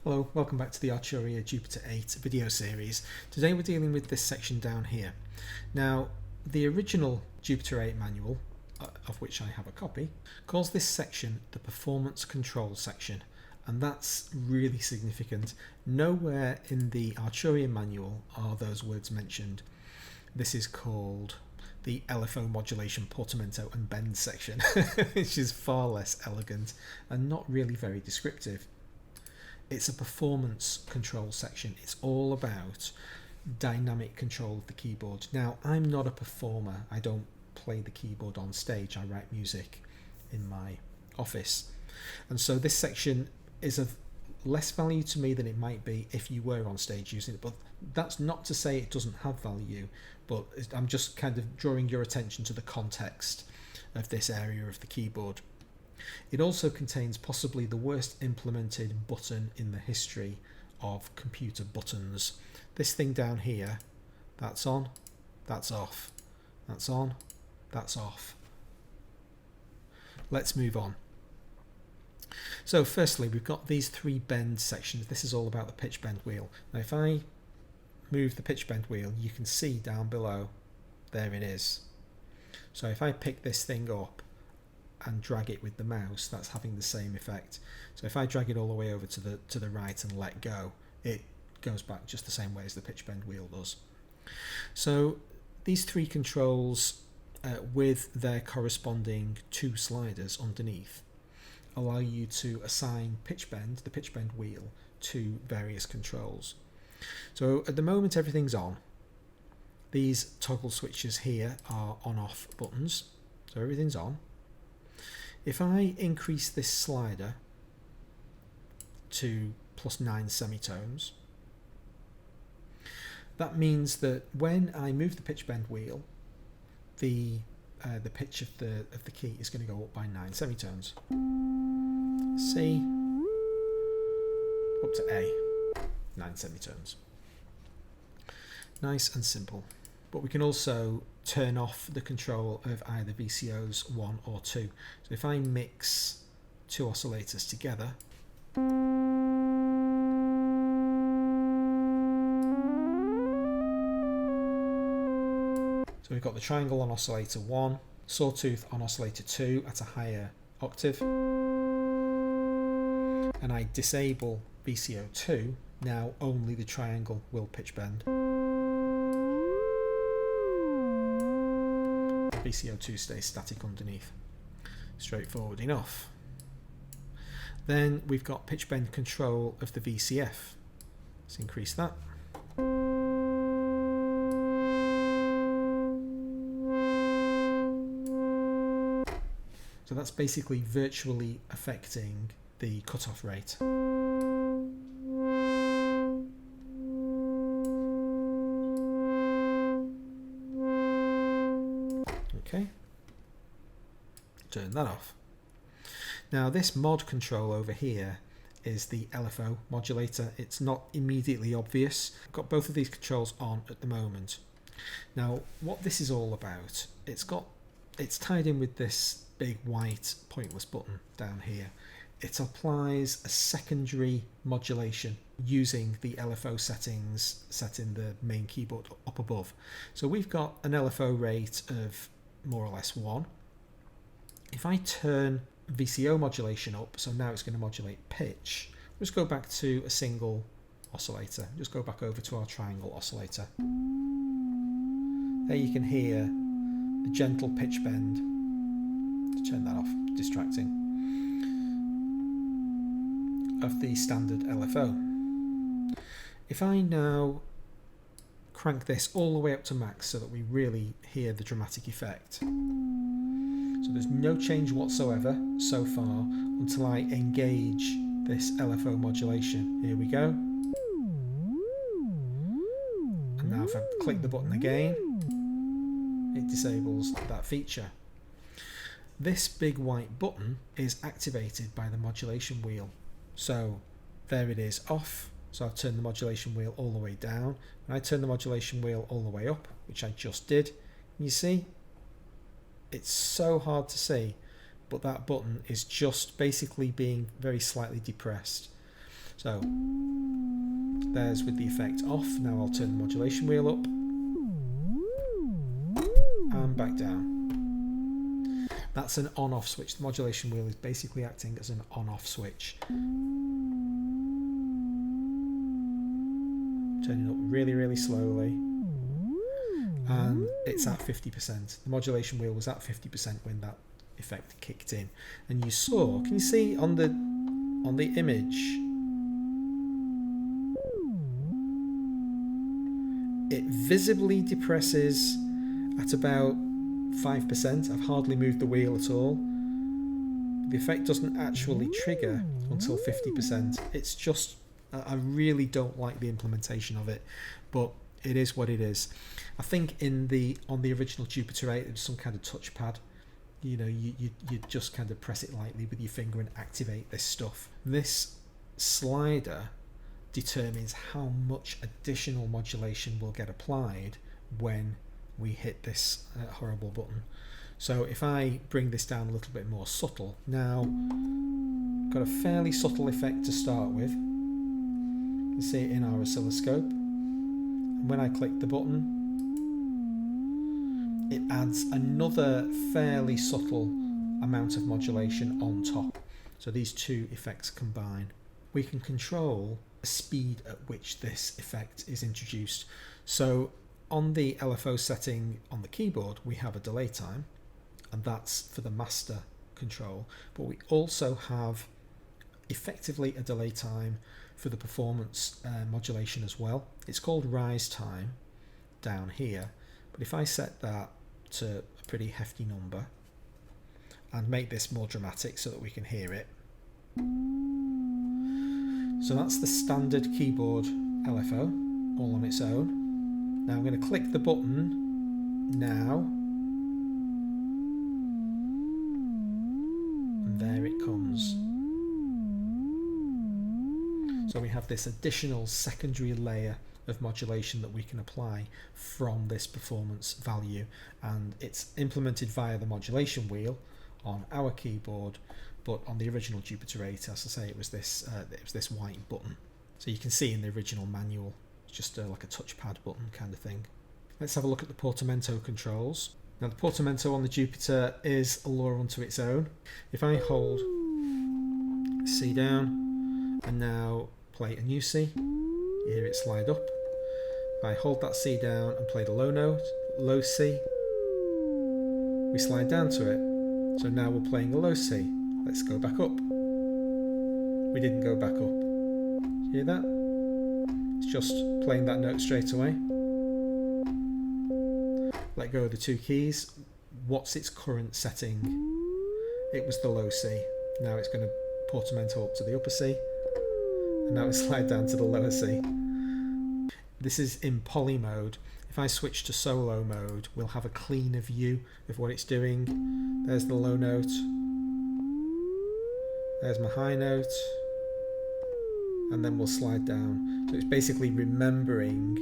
Hello, welcome back to the Arturia Jupiter-8 video series. Today we're dealing with this section down here. Now, the original Jupiter-8 manual, of which I have a copy, calls this section the performance control section, and that's really significant. Nowhere in the Arturia manual are those words mentioned. This is called the LFO modulation, portamento and bend section, which is far less elegant and not really very descriptive. It's a performance control section. It's all about dynamic control of the keyboard. Now, I'm not a performer. I don't play the keyboard on stage. I write music in my office. And so this section is of less value to me than it might be if you were on stage using it. But that's not to say it doesn't have value, but I'm just kind of drawing your attention to the context of this area of the keyboard. It also contains possibly the worst implemented button in the history of computer buttons. This thing down here, that's on, that's off, that's on, that's off. Let's move on. So firstly, we've got these three bend sections. This is all about the pitch bend wheel. Now if I move the pitch bend wheel, you can see down below, there it is. So if I pick this thing up and drag it with the mouse, that's having the same effect. So if I drag it all the way over to the right and let go, it goes back just the same way as the pitch bend wheel does. So these three controls with their corresponding two sliders underneath allow you to assign the pitch bend wheel, to various controls. So at the moment everything's on. These toggle switches here are on-off buttons, so everything's on. If I increase this slider to +9 semitones, that means that when I move the pitch bend wheel, the pitch of the key is going to go up by 9 semitones. C up to A, 9 semitones. Nice and simple. But we can also turn off the control of either VCOs 1 or 2. So if I mix two oscillators together, so we've got the triangle on oscillator 1, sawtooth on oscillator 2 at a higher octave, and I disable VCO 2, now only the triangle will pitch bend. VCO2 stays static underneath. Straightforward enough. Then we've got pitch bend control of the VCF. Let's increase that. So that's basically virtually affecting the cutoff rate. Okay, turn that off. Now this mod control over here is the LFO modulator. It's not immediately obvious. I've got both of these controls on at the moment. Now what this is all about, it's tied in with this big white pointless button down here. It applies a secondary modulation using the LFO settings set in the main keyboard up above. So we've got an LFO rate of more or less 1. If I turn VCO modulation up, so now it's going to modulate pitch, just go back to a single oscillator, just go back over to our triangle oscillator. There you can hear the gentle pitch bend. Turn that off, distracting, of the standard LFO. If I now crank this all the way up to max so that we really hear the dramatic effect. So there's no change whatsoever so far until I engage this LFO modulation. Here we go. And now if I click the button again, it disables that feature. This big white button is activated by the modulation wheel. So there it is off. So I've turned the modulation wheel all the way down, and I turn the modulation wheel all the way up, which I just did. You see, it's so hard to see, but that button is just basically being very slightly depressed. So there's with the effect off. Now I'll turn the modulation wheel up and back down. That's an on-off switch. The modulation wheel is basically acting as an on-off switch. Turning up really, really slowly. And it's at 50%. The modulation wheel was at 50% when that effect kicked in. And you saw, can you see on the image, it visibly depresses at about 5%. I've hardly moved the wheel at all. The effect doesn't actually trigger until 50%. It's just, I really don't like the implementation of it, but it is what it is. I think on the original Jupiter-8 there was some kind of touchpad. You know, you just kind of press it lightly with your finger and activate this stuff. This slider determines how much additional modulation will get applied when we hit this horrible button. So if I bring this down a little bit more subtle, now got a fairly subtle effect to start with. You can see it in our oscilloscope. And when I click the button, it adds another fairly subtle amount of modulation on top. So these two effects combine. We can control the speed at which this effect is introduced. So on the LFO setting on the keyboard, we have a delay time, and that's for the master control. But we also have effectively a delay time for the performance modulation as well. It's called rise time down here. But if I set that to a pretty hefty number and make this more dramatic so that we can hear it. So that's the standard keyboard LFO, all on its own. Now I'm going to click the button now, and there it comes. So we have this additional secondary layer of modulation that we can apply from this performance value, and it's implemented via the modulation wheel on our keyboard, but on the original Jupiter-8, as I say, it was this white button. So you can see in the original manual, it's just like a touchpad button kind of thing. Let's have a look at the Portamento controls. Now the Portamento on the Jupiter is a law unto its own. If I hold C down and now play a new C, you hear it slide up. If I hold that C down and play the low note, low C, we slide down to it. So now we're playing a low C. Let's go back up. We didn't go back up. Hear that? It's just playing that note straight away. Let go of the two keys. What's its current setting? It was the low C. Now it's going to portamento up to the upper C. And now it slide down to the lower C. This is in poly mode. If I switch to solo mode, we'll have a cleaner view of what it's doing. There's the low note. There's my high note. And then we'll slide down. So it's basically remembering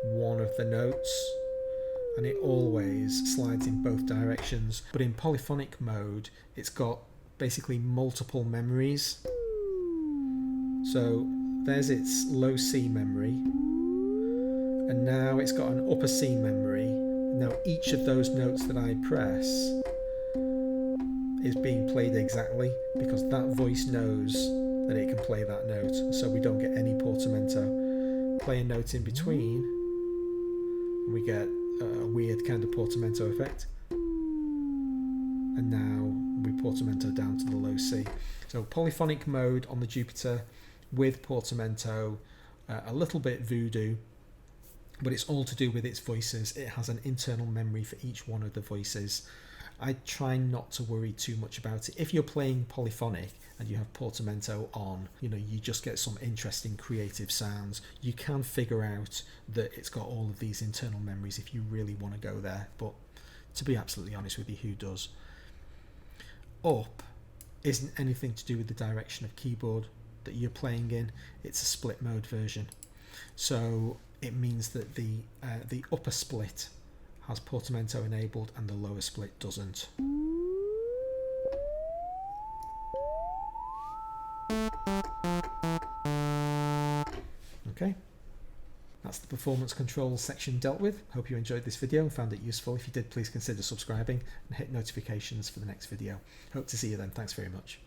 one of the notes, and it always slides in both directions. But in polyphonic mode, it's got basically multiple memories. So there's its low C memory, and now it's got an upper C memory. Now each of those notes that I press is being played exactly because that voice knows that it can play that note, so we don't get any portamento. Play a note in between, and we get a weird kind of portamento effect. And now we portamento down to the low C. So polyphonic mode on the Jupiter with portamento, a little bit voodoo, but it's all to do with its voices. It has an internal memory for each one of the voices. I try not to worry too much about it. If you're playing polyphonic and you have portamento on, you know, you just get some interesting creative sounds. You can figure out that it's got all of these internal memories if you really want to go there, but to be absolutely honest with you, who does? Up isn't anything to do with the direction of keyboard that you're playing in. It's a split mode version, so it means that the upper split has portamento enabled and the lower split doesn't. Okay, that's the performance controls section dealt with. Hope you enjoyed this video and found it useful. If you did, please consider subscribing and hit notifications for the next video. Hope to see you then. Thanks very much.